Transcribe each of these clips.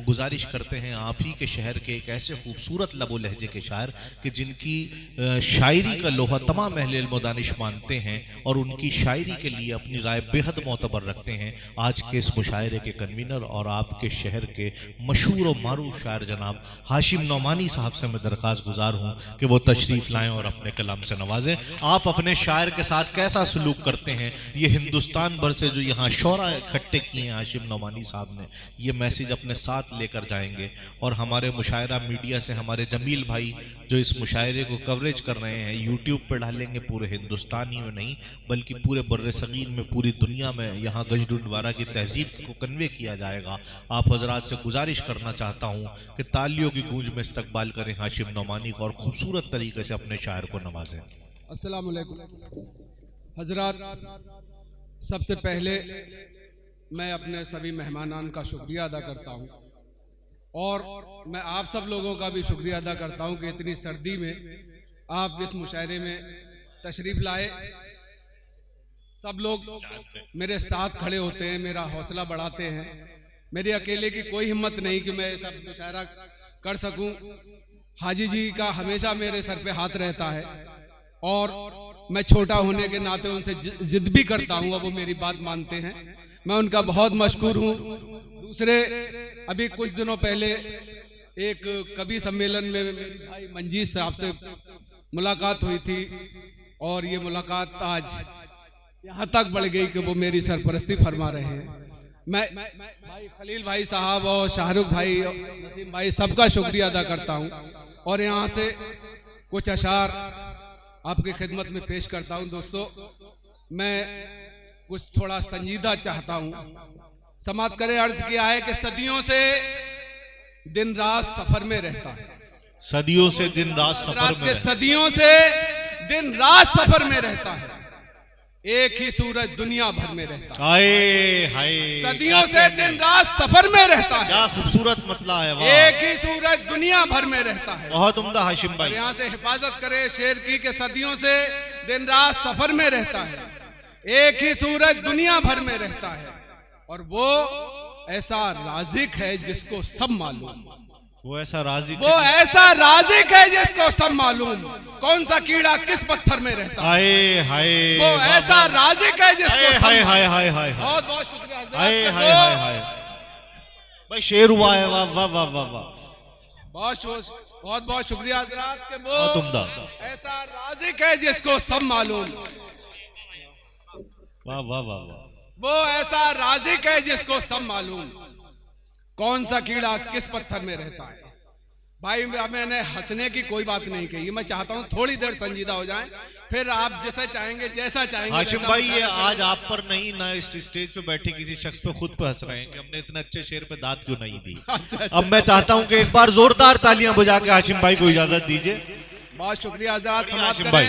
गुजारिश करते हैं आप ही के शहर के एक ऐसे खूबसूरत लबो लहजे के शायर कि जिनकी शायरी का लोहा तमाम अहले इल्म व दानिश मानते हैं और उनकी शायरी के लिए अपनी राय बेहद मोतबर रखते हैं। आज के इस मुशायरे के कन्वीनर और आपके शहर के मशहूर और मारूफ शायर जनाब हाशिम नौमानी साहब से मैं दरख्वास्त गुजार हूँ कि वो तशरीफ़ लाएँ और अपने कलाम से नवाजें। आप अपने शायर के साथ कैसा सलूक करते हैं, ये हिंदुस्तान भर से जो यहाँ शोरा इकट्ठे किए हैं हाशिम नौमानी साहब ने, ये मैसेज अपने साथ लेकर जाएंगे। और हमारे मुशायरा मीडिया से हमारे जमील भाई जो इस मुशायरे को कवरेज कर रहे हैं, यूट्यूब पर डालेंगे, पूरे हिंदुस्तान ही में नहीं बल्कि पूरे बर्रे सगीर में, पूरी दुनिया में यहाँ गजडुंडवारा की तहजीब को कन्वे किया जाएगा। आप हजरात से गुजारिश करना चाहता हूँ कि तालियों की गूंज में इस्तकबाल करें हाशिम नौमानी को और खूबसूरत तरीके से अपने शायर को नवाजें। अस्सलाम वालेकुम हजरात, सबसे पहले मैं अपने सभी मेहमानान का शुक्रिया अदा करता हूँ और मैं आप सब लोगों का भी शुक्रिया अदा करता हूँ कि इतनी सर्दी में आप इस मुशायरे में तशरीफ़ लाए। सब लोग मेरे साथ खड़े होते हैं, मेरा हौसला बढ़ाते हैं। मेरे अकेले की कोई हिम्मत नहीं कि मैं सब मुशायरा कर सकूं। हाजी जी का हमेशा मेरे सर पे हाथ रहता है और मैं छोटा होने के नाते उनसे जिद भी करता हूं, अब वो मेरी बात मानते हैं। मैं उनका बहुत मशकूर हूं। दूसरे, अभी कुछ दिनों पहले एक कवि सम्मेलन में मेरी भाई मंजीत साहब से मुलाकात हुई थी और ये मुलाकात आज यहाँ तक बढ़ गई कि वो मेरी सरपरस्ती फरमा रहे हैं। मैं भाई खलील भाई साहब और शाहरुख भाई और नसीम भाई सबका शुक्रिया अदा करता हूँ और यहाँ से कुछ अशार आपकी खिदमत में पेश करता हूँ। दोस्तों, मैं कुछ थोड़ा संजीदा चाहता हूँ। समात करें, अर्ज किया है कि सदियों से दिन रात सफर में रहता है। सदियों से दिन रात सफर में, सदियों से दिन रात सफर में रहता है। एक ही सूरज दुनिया भर में रहता है। हाय हाय, सदियों से दिन रात सफर में रहता है। क्या खूबसूरत मतला है, वाह। एक ही सूरज दुनिया भर में रहता है। बहुत उम्दा हाशिम भाई। यहाँ से हिफाजत करे शेर की कि सदियों से दिन रात सफर में रहता है। एक ही सूरज दुनिया भर में रहता है और वो ऐसा राज़िक है जिसको सब मालूम। वो ऐसा राज़िक है जिसको सब मालूम। कौन सा कीड़ा किस पत्थर में रहता है। हाय हाय, वो ऐसा राज़िक है जिसको सब हाय हाय हाय हाय, बहुत बहुत शुक्रिया। हाय हाय हाय हाय भाई, शेर हुआ है, वाह वाह वाह वाह वाह, बहुत बहुत शुक्रिया हजरात के। वो बहुत उम्दा, ऐसा राज़िक है जिसको सब मालूम। वाह वाह वाह वाह, वो ऐसा राज़िक है जिसको सब मालूम। कौन सा कीड़ा किस पत्थर में रहता है। भाई, मैंने हंसने की कोई बात नहीं कही। मैं चाहता हूँ थोड़ी देर संजीदा हो जाएं, फिर आप जैसे चाहेंगे जैसा चाहेंगे। हाशिम भाई, ये आज आप पर नहीं ना इस स्टेज पे बैठे किसी शख्स पे खुद पे हंस रहे हैं कि हमने इतने अच्छे शेर पे दाद क्यों नहीं दी। अब मैं चाहता हूँ कि एक बार जोरदार तालियां बजा के हाशिम भाई को इजाजत दीजिए। बहुत शुक्रिया आजाद। हाशिम भाई,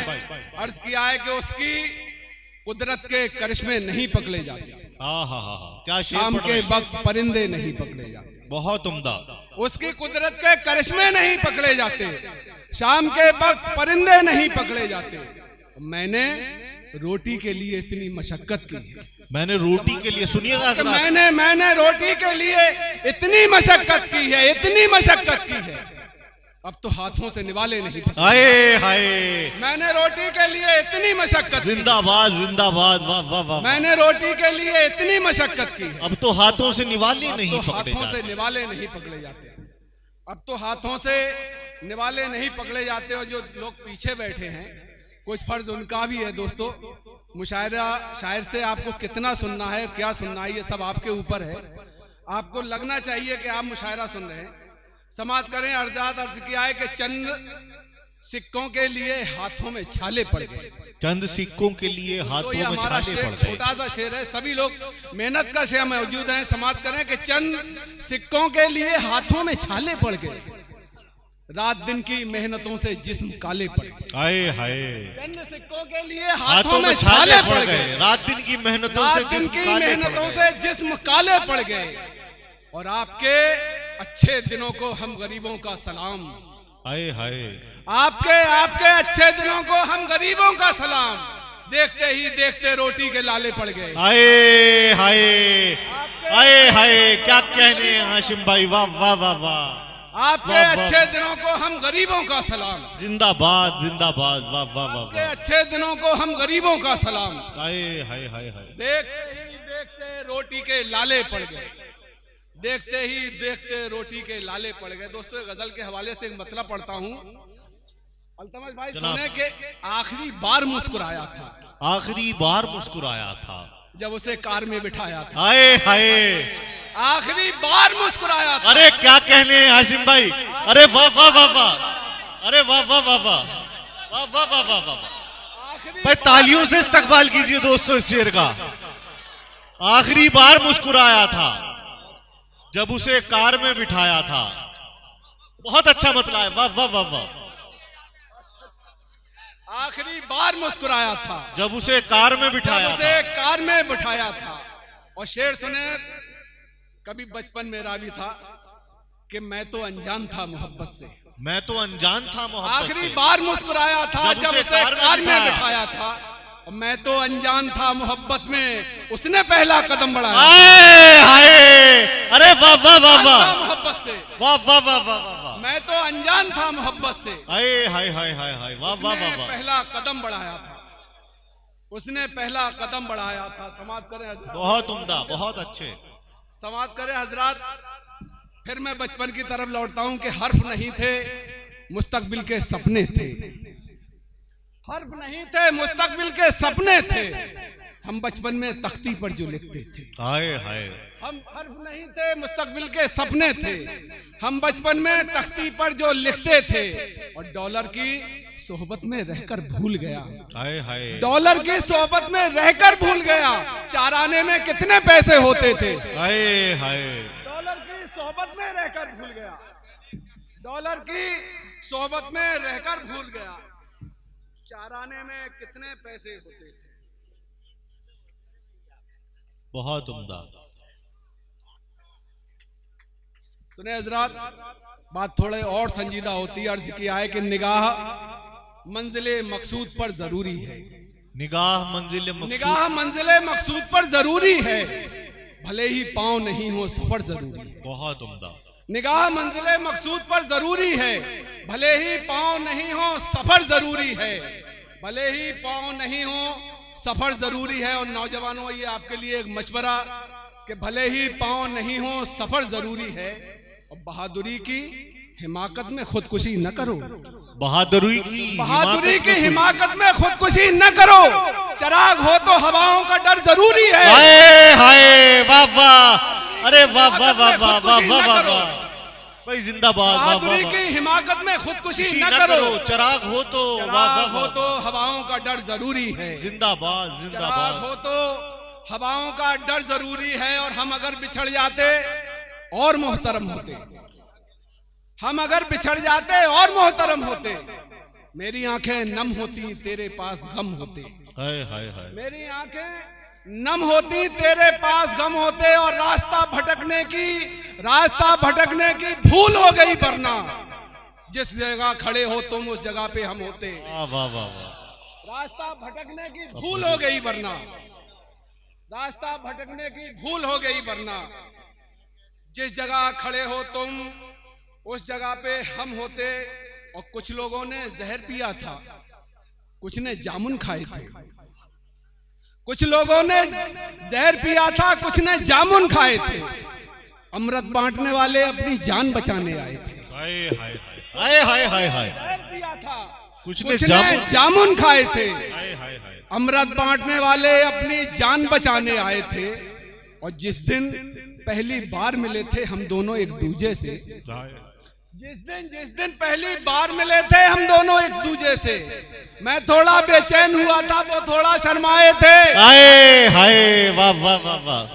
अर्ज किया है कि उसकी कुदरत के करिश्मे नहीं पकड़े जाते। क्या शाम के वक्त परिंदे नहीं पकड़े जाते। बहुत उम्दा। उसकी कुदरत के करिश्मे नहीं पकड़े जाते। शाम के वक्त परिंदे नहीं पकड़े जाते। मैंने रोटी के लिए इतनी मशक्कत की है। मैंने रोटी के लिए, सुनिएगा, मैंने रोटी के लिए इतनी मशक्कत की है, इतनी मशक्कत की है, अब तो हाथों से निवाले नहीं। हाय हाय, मैंने रोटी के लिए इतनी मशक्कत, जिंदाबाद जिंदाबाद, वाह वाह वाह। मैंने रोटी के लिए इतनी मशक्कत की है, अब तो हाथों से निवाले नहीं पकड़े हाथों से निवाले नहीं पकड़े जाते। अब तो हाथों से निवाले नहीं पकड़े जाते। और जो लोग पीछे बैठे हैं, कुछ फर्ज उनका भी है। दोस्तों, मुशायरा शायर से आपको कितना सुनना है, क्या सुनना है, ये सब आपके ऊपर है। आपको लगना चाहिए कि आप मुशायरा सुन रहे हैं। समात करें, अर्जात अर्ज किया है कि चंद सिक्कों के लिए हाथों में छाले पड़ गए। चंद सिक्कों के लिए हाथों में छाले पड़ गए। छोटा सा शेर है, सभी लोग मेहनत का शेर मौजूद है। समात करें कि चंद सिक्कों के लिए हाथों में छाले पड़ गए। रात दिन की मेहनतों से जिस्म काले पड़ गए। हाय हाय, चंद सिक्कों के लिए हाथों में छाले पड़ गए। रात दिन की मेहनतों से जिस्म काले पड़ गए। और आपके अच्छे दिनों को हम गरीबों का सलाम। हाय हाय, आपके अच्छे दिनों को हम गरीबों का सलाम। देखते ही देखते रोटी के लाले पड़ गए। हाय हाय, आपके आए हाय क्या कहने हैं हाशिम भाई, वाह वाह वाह वाह, आपके वाह, वाह। अच्छे दिनों को हम गरीबों का सलाम, जिंदाबाद जिंदाबाद, वाह वाह वाह आपके वाह, अच्छे दिनों को हम गरीबों का सलाम। हाय हाय हाय हाय, देखते ही देखते रोटी के लाले पड़ गए, देखते ही देखते रोटी के लाले पड़ गए। दोस्तों गजल के हवाले से एक मतलब पढ़ता हूँ। अल्तमश भाई जनाब। सुने के आखिरी बार मुस्कुराया था आखिरी बार मुस्कुराया था जब उसे कार में बिठाया था, हाय हाय, आखिरी बार मुस्कुराया था। अरे क्या कहने हैं हाशिम भाई, अरे वाह वाह वाह वाह, अरे वाह वाह वाह वाह, वाह वाह वाह वाह वाह, आखिरी भाई तालियों से इस्तकबाल कीजिए दोस्तों इस शेर का। आखिरी बार मुस्कुराया था जब उसे कार में बिठाया था, बहुत अच्छा मतलब है, वाह वाह वाह वाह, आखिरी बार मुस्कुराया था जब उसे कार में जब बिठाया उसे था। कार में बिठाया था। और शेर सुने, कभी बचपन मेरा भी था कि मैं तो अनजान था मोहब्बत से, मैं तो अनजान था मोहब्बत आखिरी से, बार मुस्कुराया था जब जब उसे उसे कार में बिठाया। बिठाया था। और मैं तो अनजान था मोहब्बत में, उसने पहला कदम बढ़ाया हाय हाय, अरे वाह वाह वाह था वाह, मोहब्बत से। वाह वाह वाह वाह वाह वाह, मैं तो अनजान था मोहब्बत से, हाय हाय हाय हाय हाय, वाह वाह उसने वाह वाह, पहला कदम बढ़ाया था, उसने पहला कदम बढ़ाया था। समाप्त करें हजरात, बहुत उम्दा, बहुत अच्छे। समाप्त करें हजरात। फिर मैं बचपन की तरफ लौटता हूं कि हर्फ नहीं थे, मुस्तकबिल के सपने थे। हर्फ नहीं थे, मुस्तकबिल के सपने थे। हम बचपन में तख्ती पर जो लिखते थे, हाय हाय, हम हर्फ नहीं थे, मुस्तकबिल के सपने थे। हम बचपन में तख्ती पर जो लिखते थे, और डॉलर की सोहबत में रहकर भूल गया, हाय हाय, डॉलर की सोहबत में रहकर भूल गया, चार आने में कितने पैसे होते थे। हाय हाय, डॉलर की सोहबत में रहकर भूल गया, डॉलर की सोहबत में रहकर भूल गया, चार आने में कितने पैसे होते थे। बहुत उम्दा। सुने हजरात, बात थोड़े और संजीदा होती है। अर्ज किया है कि निगाह मंजिले मकसूद पर जरूरी है, निगाह मंजिल मकसूद, निगाह मंजिले मकसूद पर जरूरी है, भले ही पाँव नहीं हो सफर जरूरी है। बहुत उम्दा, निगाह मंजिले मकसूद पर जरूरी है, भले ही पाँव नहीं हो सफर जरूरी है, भले ही पाँव नहीं हो सफर जरूरी है। और नौजवानों, ये आपके लिए एक मशवरा कि भले ही पाँव नहीं हो सफर जरूरी है, और बहादुरी की हिमाकत में खुदकुशी न करो, बहादुरी की हिमाकत में खुदकुशी न करो, चिराग हो तो हवाओं का डर जरूरी है। हाय हाय, वाह वाह, अरे वाह वाह वाह वाह वाह वाह वाह वाह, भाई जिंदाबाद, वाह वाह बहादुरी वाह, की हिमाकत में खुदकुशी खुशी न न करो, करो, चिराग हो तो, वाह चिराग वाह हो वाह, तो हवाओं का डर जरूरी है, जिंदाबाद चिराग जिंदाबाद, हो तो हवाओं का डर जरूरी है। और हम अगर बिछड़ जाते और मोहतरम होते, हम अगर बिछड़ जाते और मोहतरम होते, मेरी आंखें नम होती तेरे पास गम होते, हाय हाय हाय, मेरी आंखें नम होती तेरे पास गम होते, और रास्ता भटकने की भूल हो गई वरना जिस जगह खड़े हो तुम उस जगह पे हम होते। वाह वाह वाह वाह, रास्ता भटकने की भूल हो गई वरना, रास्ता भटकने की भूल हो गई वरना जिस जगह खड़े हो तुम उस जगह पे हम होते। और कुछ लोगों ने जहर पिया था, कुछ ने जामुन खाए थे, कुछ लोगों ने जहर पिया था, कुछ ने जामुन खाए थे। अमृत बांटने वाले अपनी जान बचाने आए थे। हाय हाय हाय हाय हाय हाय, जहर पिया था, कुछ कुछ ने ने जामुन खाए थे। हाय हाय हाय, अमृत बांटने वाले अपनी जान बचाने आए थे। और जिस दिन पहली बार मिले थे हम दोनों एक दूजे से, जिस दिन पहली बार मिले थे हम दोनों एक दूजे से, मैं थोड़ा बेचैन हुआ था, वो थोड़ा शर्माए थे। हाय हाय, वाह वाह वाह वाह,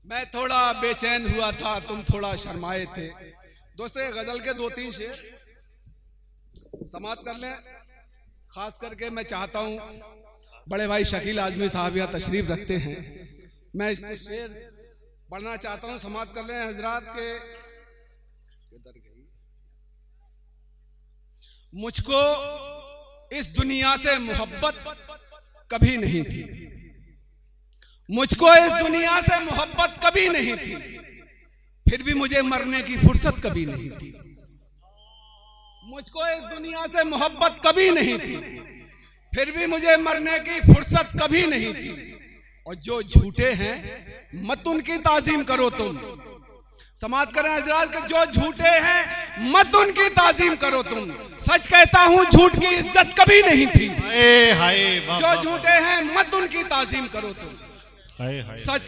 मैं थोड़ा बेचैन हुआ था, तुम थोड़ा शर्माए थे। दोस्तों, ये गजल के 2-3 शेर समाप्त कर लें। खास करके मैं चाहता हूं, बड़े भाई शकील आजमी साहब यहाँ तशरीफ रखते हैं, मैं कुछ शेर पढ़ना चाहता हूं, समाप्त कर लें हजरात के। मुझको इस दुनिया से मोहब्बत कभी नहीं थी, मुझको इस दुनिया से मोहब्बत कभी नहीं थी, फिर भी मुझे मरने की फुर्सत कभी नहीं थी। मुझको इस दुनिया से मोहब्बत कभी नहीं थी, फिर भी मुझे मरने की फुर्सत कभी नहीं थी। और जो झूठे हैं मत उनकी ताजीम करो तुम। समाप्त करें हजरात के जो झूठे हैं मत उनकी ताजीम करो तुम। सच कहता हूं झूठ की इज्जत कभी नहीं थी। जो झूठे हैं मत उनकी ताजीम करो तुम। सच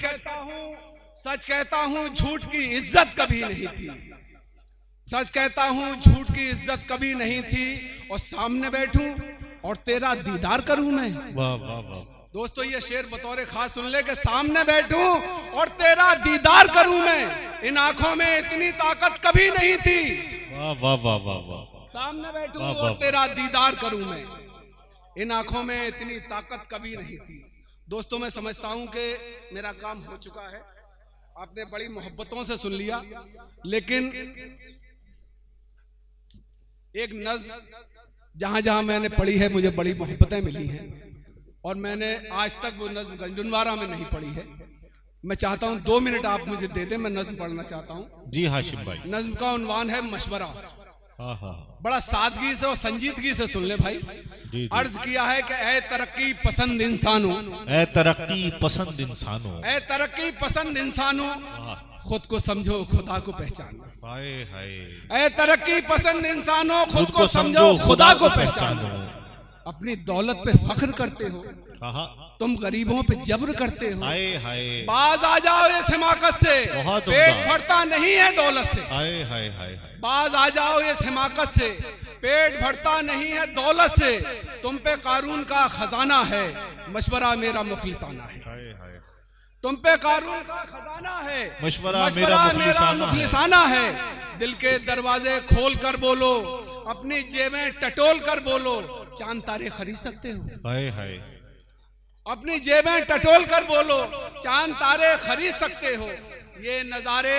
कहता हूं झूठ की इज्जत कभी नहीं थी। सच कहता हूं झूठ की इज्जत कभी नहीं थी। और सामने बैठूं और तेरा दीदार करूं मैं। वाह वाह वाह। दोस्तों ये शेर बतौर खास सुन ले कि सामने बैठूं और तेरा दीदार करूं मैं। इन आंखों में इतनी ताकत कभी नहीं थी। वाह वाह वाह वाह वाह। सामने बैठूं और तेरा दीदार करूं मैं। इन आंखों में इतनी ताकत कभी नहीं थी। दोस्तों मैं समझता हूं कि मेरा काम हो चुका है। आपने बड़ी मोहब्बतों से सुन लिया, लेकिन एक नज़्म जहां जहां मैंने पढ़ी है मुझे बड़ी मोहब्बतें मिली हैं, और मैंने आज तक वो नज़्म गंजुनवारा में नहीं पढ़ी है। मैं चाहता हूं 2 मिनट आप मुझे दे दें, मैं नज़्म पढ़ना चाहता हूं। जी हाशिम भाई। नज़्म का उन्वान है मशवरा। हाँ। बड़ा सादगी से और संजीदगी से सुन ले भाई। जी। अर्ज किया है कि ऐ तरक्की पसंद इंसानों, ऐ तरक्की पसंद इंसानों, ऐ तरक्की पसंद इंसानों, खुद को समझो खुदा को पहचानो। हाय हाय। ऐ तरक्की पसंद इंसानों, खुद को समझो खुदा को पहचानो। अपनी दौलत पे फख्र करते हो, तुम गरीबों पे जब्र करते हो। हाय हाय। बाज आ जाओ इस हिमाकत से, पेट भरता नहीं है दौलत से। हाय हाय हाय। बाज आ जाओ इस हिमाकत से, पेट भरता नहीं है दौलत से। तुम पे कारून का खजाना है, मशवरा मेरा मुखलिसाना है। तुम पे कारून का खजाना है, मशवरा मेरा मुखलिसाना है। दिल के दरवाजे खोल कर बोलो, अपनी जेबें टटोल कर बोलो। चांद तारे खरीद सकते हो। हाय हाय। अपनी जेबें टटोल कर बोलो, चांद तारे खरीद सकते हो। ये नज़ारे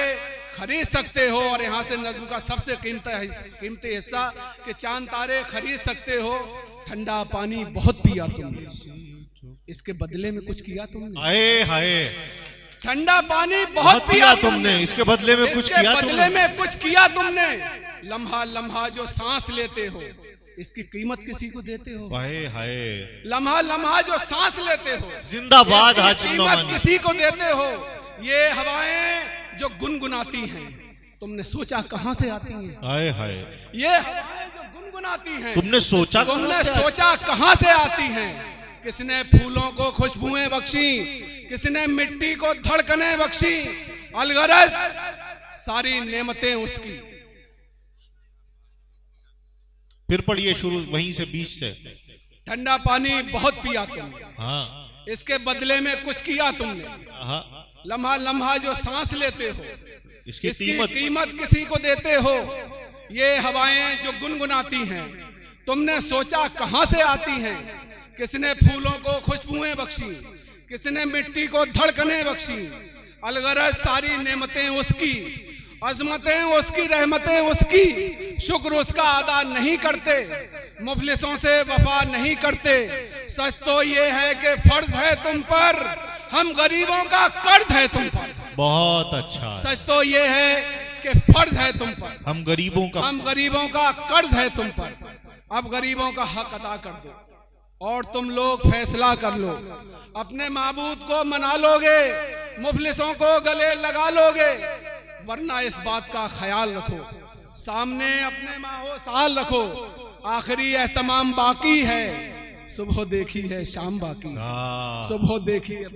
खरीद सकते हो। और यहाँ से नज़्म का सबसे कीमती हिस्सा कि चांद तारे खरीद सकते हो। ठंडा पानी बहुत पिया तुमने, इसके बदले में कुछ किया तुमने। हाय हाय। ठंडा पानी बहुत पिया तुमने, इसके बदले में कुछ किया तुमने। बदले में कुछ किया तुमने। लम्हा लम्हा जो सांस लेते हो, इसकी कीमत किसी को देते हो। हाय हाय। लम्हा लम्हा जो सांस लेते हो, जिंदाबाद हाशिम कीमत नोमानी। किसी को देते हो। ये हवाएं जो गुनगुनाती हैं, तुमने सोचा कहां से आती हैं। हाय हाय। ये हवाएं जो गुनगुनाती हैं, तुमने सोचा कहां से आती हैं। किसने फूलों को खुशबुएं बख्शी, किसने मिट्टी को धड़कने बख्शी। अलगरज सारी नेमतें उसकी। फिर पढ़िए शुरू वहीं से बीच से। ठंडा पानी बहुत पिया तुमने, हाँ। इसके बदले में कुछ किया तुमने। लम्हा लम्हा जो सांस लेते हो, इसकी कीमत किसी को देते हो। ये हवाएं जो गुनगुनाती हैं, तुमने सोचा कहां से आती हैं। किसने फूलों को खुशबुएं बख्शी, किसने मिट्टी को धड़कने बख्शी। अलगरज सारी नेमतें उसकी, अजमतें उसकी, रहमतें उसकी। शुक्र उसका अदा नहीं करते, मुफलिसों से वफा नहीं करते। सच तो ये है कि फर्ज है तुम पर, हम गरीबों का कर्ज है तुम पर। बहुत अच्छा। सच तो ये है कि फर्ज है तुम पर, हम गरीबों का कर्ज है तुम पर। अब गरीबों का हक अदा कर दो और तुम लोग फैसला कर लो। अपने माबूद को मना लोगे, मुफलिसों को गले लगा लोगे, वरना इस बात का ख्याल रखो, सामने अपने माहो साल रखो। आखिरी एहतमाम बाकी है, सुबह देखी है शाम बाकी। सुबह देखी है।